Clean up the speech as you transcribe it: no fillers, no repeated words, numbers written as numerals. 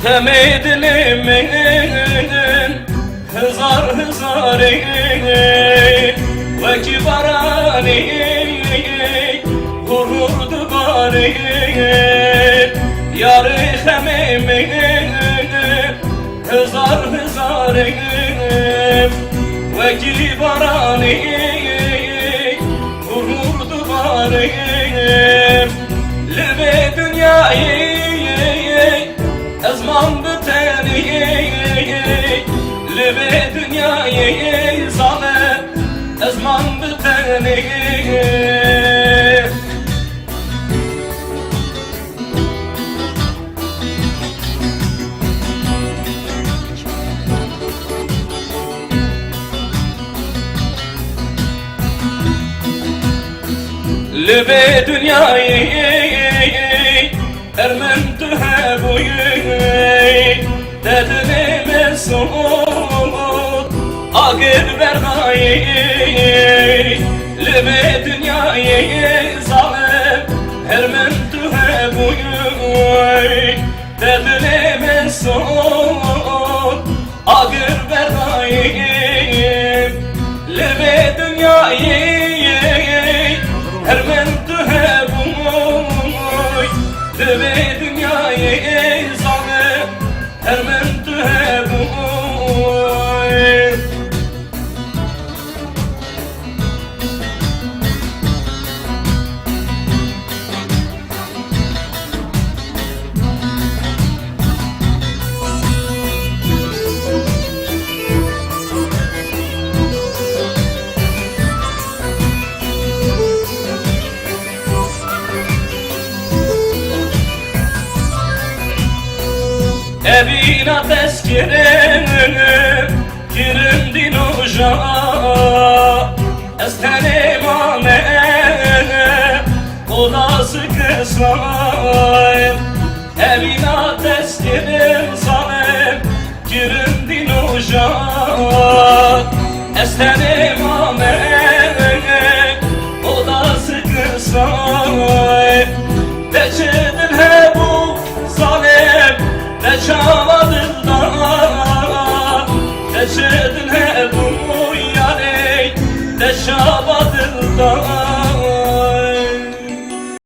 Temidilimin hızar hızar ve kibarani gururdu bari yarı hemimin hızar hızar ve kibarani gururdu bari lebe dünyayı ezman biteni lebe dünyayı zalem ezman biteni lebe dünyayı ermentu hebuyu dedine mesut agir vergayı lebe dünyayı zalem ermentu hebuyu dedine mesut agir vergayı lebe dünyayı ermentu hebuyu lebe dünyayı zalem ermentu hebuyu Evina tezkirim girim din uca estenim amem odası kısayım Evina tezkirim zalim girim din uca estenim amem odası kısayım Beçedin he bu zalim ne çamadın da Neşedin he bu yani ne çamadın da